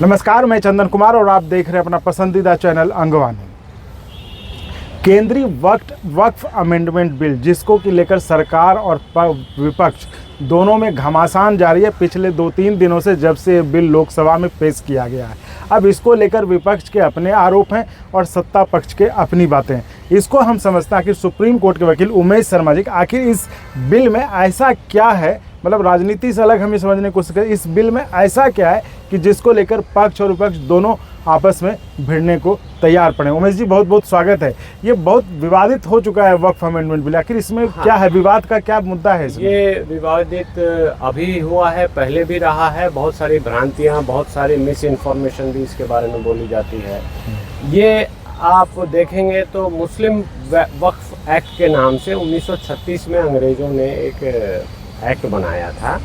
नमस्कार, मैं चंदन कुमार और आप देख रहे हैं अपना पसंदीदा चैनल अंगवानी। केंद्रीय वक्फ अमेंडमेंट बिल, जिसको कि लेकर सरकार और विपक्ष दोनों में घमासान जारी है पिछले 2-3 दिनों से, जब से बिल लोकसभा में पेश किया गया है। अब इसको लेकर विपक्ष के अपने आरोप हैं और सत्ता पक्ष के अपनी बातें हैं। इसको हम समझते हैं कि सुप्रीम कोर्ट के वकील उमेश शर्मा जी, आखिर इस बिल में ऐसा क्या है, मतलब राजनीति से अलग हम ये समझने की कोशिश करें, इस बिल में ऐसा क्या है कि जिसको लेकर पक्ष और विपक्ष दोनों आपस में भिड़ने को तैयार पड़े। उमेश जी, बहुत बहुत स्वागत है। ये बहुत विवादित हो चुका है वक्फ अमेंडमेंट बिल, आखिर इसमें क्या है, विवाद का क्या मुद्दा है इसमें? ये विवादित अभी हुआ है, पहले भी रहा है। बहुत सारी भ्रांतियां, बहुत सारी मिस इन्फॉर्मेशन भी इसके बारे में बोली जाती है। ये आप देखेंगे तो मुस्लिम वक्फ एक्ट के नाम से 1936 में अंग्रेज़ों ने एक एक्ट बनाया था।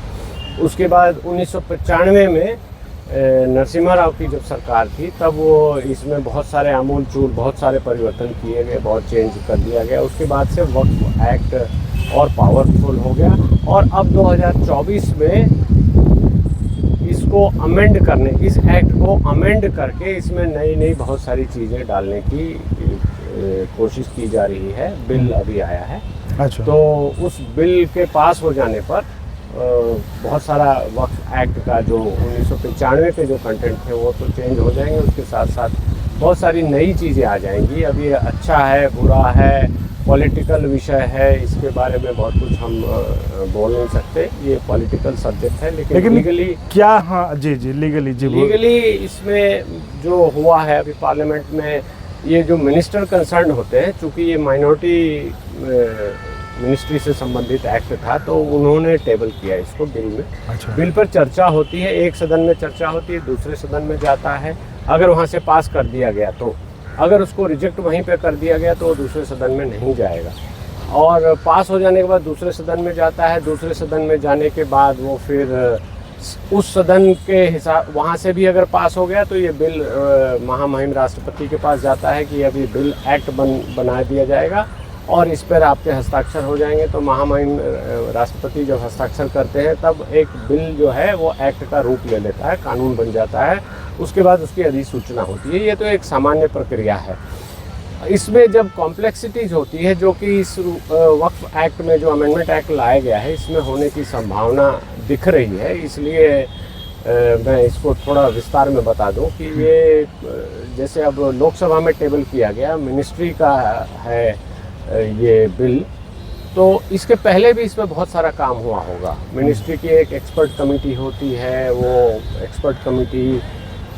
उसके बाद 1995 में नरसिम्हा राव की जब सरकार थी, तब वो इसमें बहुत सारे आमूल-चूल बहुत सारे परिवर्तन किए गए, बहुत चेंज कर दिया गया। उसके बाद से वक्फ एक्ट और पावरफुल हो गया और अब 2024 में इसको अमेंड करने, इस एक्ट को अमेंड करके इसमें नई नई बहुत सारी चीज़ें डालने की कोशिश की जा रही है। बिल अभी आया है। अच्छा। तो उस बिल के पास हो जाने पर बहुत सारा वक्फ एक्ट का जो 1995 के जो कंटेंट थे वो तो चेंज हो जाएंगे, उसके साथ साथ बहुत सारी नई चीज़ें आ जाएंगी। अब ये अच्छा है, बुरा है, पॉलिटिकल विषय है, इसके बारे में बहुत कुछ हम बोल नहीं सकते। ये पॉलिटिकल सब्जेक्ट है, लेकिन लीगली क्या, हाँ जी, लीगली इसमें जो हुआ है अभी पार्लियामेंट में, ये जो मिनिस्टर कंसर्न होते हैं, चूँकि ये माइनॉरिटी मिनिस्ट्री से संबंधित एक्ट था, तो उन्होंने टेबल किया इसको बिल में। अच्छा। बिल पर चर्चा होती है, एक सदन में चर्चा होती है, दूसरे सदन में जाता है। अगर वहाँ से पास कर दिया गया तो, अगर उसको रिजेक्ट वहीं पे कर दिया गया तो वो दूसरे सदन में नहीं जाएगा। और पास हो जाने के बाद दूसरे सदन में जाता है। दूसरे सदन में जाने के बाद वो फिर उस सदन के हिसाब, वहाँ से भी अगर पास हो गया तो ये बिल महामहिम राष्ट्रपति के पास जाता है कि अभी बिल एक्ट बना दिया जाएगा और इस पर आपके हस्ताक्षर हो जाएंगे। तो महामहिम राष्ट्रपति जब हस्ताक्षर करते हैं तब एक बिल जो है वो एक्ट का रूप ले लेता है, कानून बन जाता है। उसके बाद उसकी अधिसूचना होती है। ये तो एक सामान्य प्रक्रिया है। इसमें जब कॉम्प्लेक्सिटीज़ होती है, जो कि इस वक्फ एक्ट में जो अमेंडमेंट एक्ट लाया गया है, इसमें होने की संभावना दिख रही है। इसलिए मैं इसको थोड़ा विस्तार में बता दूं कि ये जैसे अब लोकसभा में टेबल किया गया, मिनिस्ट्री का है ये बिल, तो इसके पहले भी इसमें बहुत सारा काम हुआ होगा। मिनिस्ट्री की एक एक्सपर्ट कमेटी होती है, वो एक्सपर्ट कमेटी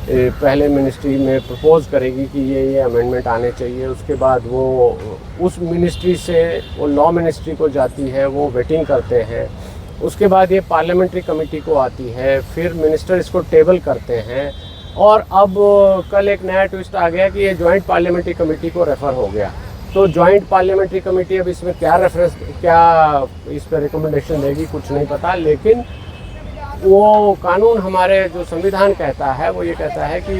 पहले मिनिस्ट्री में प्रपोज करेगी कि ये अमेंडमेंट आने चाहिए। उसके बाद वो उस मिनिस्ट्री से वो लॉ मिनिस्ट्री को जाती है, वो वेटिंग करते हैं। उसके बाद ये पार्लियामेंट्री कमेटी को आती है, फिर मिनिस्टर इसको टेबल करते हैं। और अब कल एक नया ट्विस्ट आ गया कि ये जॉइंट पार्लियामेंट्री कमेटी को रेफ़र हो गया। तो जॉइंट पार्लियामेंट्री कमेटी अब इसमें क्या इस पर रिकमेंडेशन देगी, कुछ नहीं पता। लेकिन वो कानून, हमारे जो संविधान कहता है, वो ये कहता है कि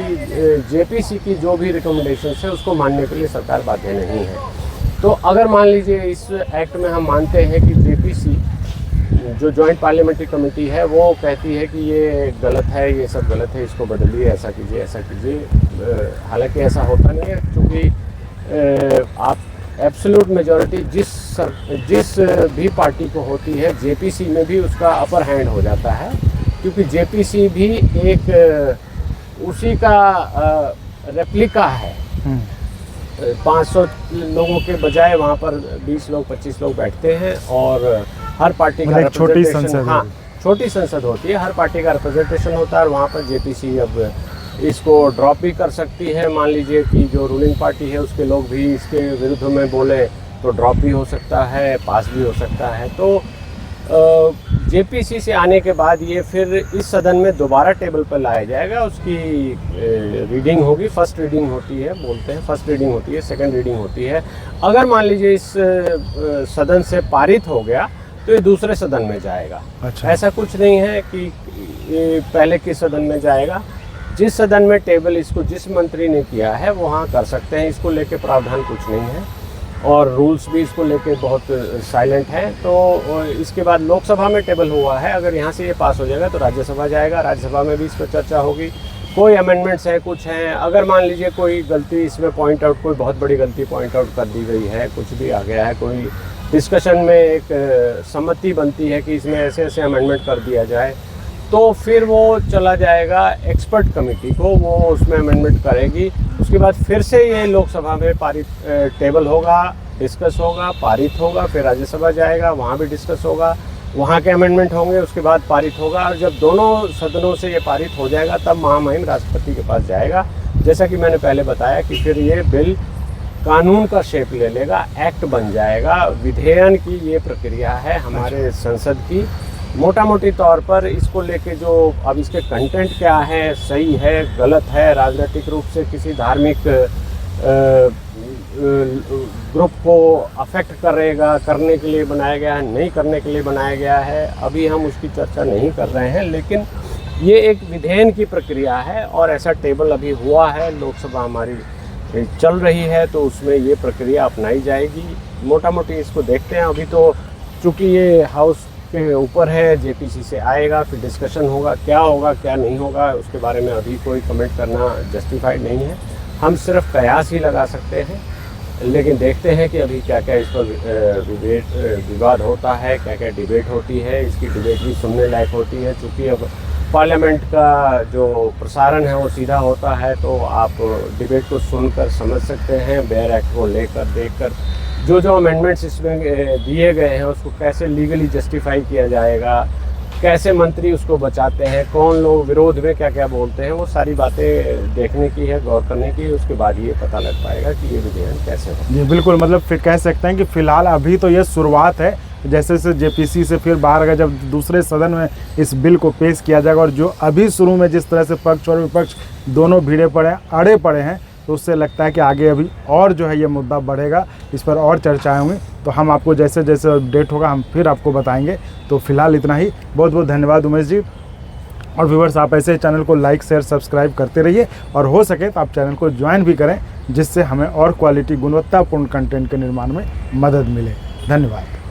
जेपीसी की जो भी रिकमेंडेशंस है उसको मानने के लिए सरकार बाध्य नहीं है। तो अगर मान लीजिए इस एक्ट में हम मानते हैं कि जेपीसी जो जॉइंट पार्लियामेंट्री कमेटी है वो कहती है कि ये गलत है, ये सब गलत है, इसको बदलिए, ऐसा कीजिए, ऐसा कीजिए। हालांकि ऐसा होता नहीं है, क्योंकि आप एब्सोल्यूट मेजॉरिटी जिस भी पार्टी को होती है, जेपीसी में भी उसका अपर हैंड हो जाता है, क्योंकि जेपीसी भी एक उसी का रेप्लिका है। 500 लोगों के बजाय वहाँ पर 20 लोग 25 लोग बैठते हैं और हर पार्टी का छोटी संसद, हाँ, छोटी संसद होती है, हर पार्टी का रिप्रेजेंटेशन होता है। और वहाँ पर जेपीसी अब इसको ड्रॉप भी कर सकती है। मान लीजिए कि जो रूलिंग पार्टी है उसके लोग भी इसके विरुद्ध में बोले तो ड्रॉप भी हो सकता है, पास भी हो सकता है। तो जेपीसी से आने के बाद ये फिर इस सदन में दोबारा टेबल पर लाया जाएगा। उसकी रीडिंग होगी, फर्स्ट रीडिंग होती है, बोलते हैं फर्स्ट रीडिंग होती है, सेकंड रीडिंग होती है। अगर मान लीजिए इस सदन से पारित हो गया तो ये दूसरे सदन में जाएगा। अच्छा। ऐसा कुछ नहीं है कि ये पहले के सदन में जाएगा। जिस सदन में टेबल इसको जिस मंत्री ने किया है वहाँ कर सकते हैं। इसको लेके प्रावधान कुछ नहीं है और रूल्स भी इसको लेके बहुत साइलेंट हैं। तो इसके बाद लोकसभा में टेबल हुआ है, अगर यहाँ से ये पास हो जाएगा तो राज्यसभा जाएगा, राज्यसभा में भी इस पर चर्चा होगी, कोई अमेंडमेंट्स हैं, कुछ हैं। अगर मान लीजिए कोई गलती इसमें पॉइंट आउट, कोई बहुत बड़ी गलती पॉइंट आउट कर दी गई है, कुछ भी आ गया है, कोई डिस्कशन में एक सहमति बनती है कि इसमें ऐसे ऐसे अमेंडमेंट कर दिया जाए, तो फिर वो चला जाएगा एक्सपर्ट कमेटी को, वो उसमें अमेंडमेंट करेगी। उसके बाद फिर से ये लोकसभा में पारित टेबल होगा, डिस्कस होगा, पारित होगा, फिर राज्यसभा जाएगा, वहाँ भी डिस्कस होगा, वहाँ के अमेंडमेंट होंगे, उसके बाद पारित होगा। और जब दोनों सदनों से ये पारित हो जाएगा तब महामहिम राष्ट्रपति के पास जाएगा। जैसा कि मैंने पहले बताया कि फिर ये बिल कानून का शेप ले लेगा, एक्ट बन जाएगा। विधेयन की ये प्रक्रिया है हमारे संसद की। मोटा मोटी तौर पर इसको लेके जो अब इसके कंटेंट क्या है, सही है, गलत है, राजनीतिक रूप से किसी धार्मिक ग्रुप को अफेक्ट करेगा, करने के लिए बनाया गया है, नहीं करने के लिए बनाया गया है, अभी हम उसकी चर्चा नहीं कर रहे हैं। लेकिन ये एक विधेयन की प्रक्रिया है और ऐसा टेबल अभी हुआ है, लोकसभा हमारी चल रही है, तो उसमें ये प्रक्रिया अपनाई जाएगी। मोटा मोटी इसको देखते हैं। अभी तो चूँकि ये हाउस के ऊपर है, जेपीसी से आएगा, फिर डिस्कशन होगा, क्या नहीं होगा, उसके बारे में अभी कोई कमेंट करना जस्टिफाइड नहीं है। हम सिर्फ कयास ही लगा सकते हैं, लेकिन देखते हैं कि अभी क्या क्या इस पर विवाद होता है, क्या क्या डिबेट होती है। इसकी डिबेट भी सुनने लायक होती है, क्योंकि अब पार्लियामेंट का जो प्रसारण है वो सीधा होता है, तो आप डिबेट को सुनकर समझ सकते हैं। बेयर एक्ट को लेकर देखकर जो अमेंडमेंट्स इसमें दिए गए हैं उसको कैसे लीगली जस्टिफाई किया जाएगा, कैसे मंत्री उसको बचाते हैं, कौन लोग विरोध में क्या क्या बोलते हैं, वो सारी बातें देखने की है, गौर करने की है। उसके बाद ये पता लग पाएगा कि ये विधेयक कैसे हो। जी बिल्कुल, मतलब फिर कह सकते हैं कि फिलहाल अभी तो ये शुरुआत है। जैसे जैसे जेपीसी से फिर बाहर आएगा, जब दूसरे सदन में इस बिल को पेश किया जाएगा, और जो अभी शुरू में जिस तरह से पक्ष और विपक्ष दोनों अड़े पड़े हैं, तो उससे लगता है कि आगे अभी और जो है ये मुद्दा बढ़ेगा, इस पर और चर्चाएं होंगी। तो हम आपको जैसे जैसे अपडेट होगा हम फिर आपको बताएंगे। तो फिलहाल इतना ही। बहुत बहुत धन्यवाद उमेश जी। और व्यूअर्स, आप ऐसे चैनल को लाइक शेयर सब्सक्राइब करते रहिए, और हो सके तो आप चैनल को ज्वाइन भी करें, जिससे हमें और क्वालिटी गुणवत्तापूर्ण कंटेंट के निर्माण में मदद मिले। धन्यवाद।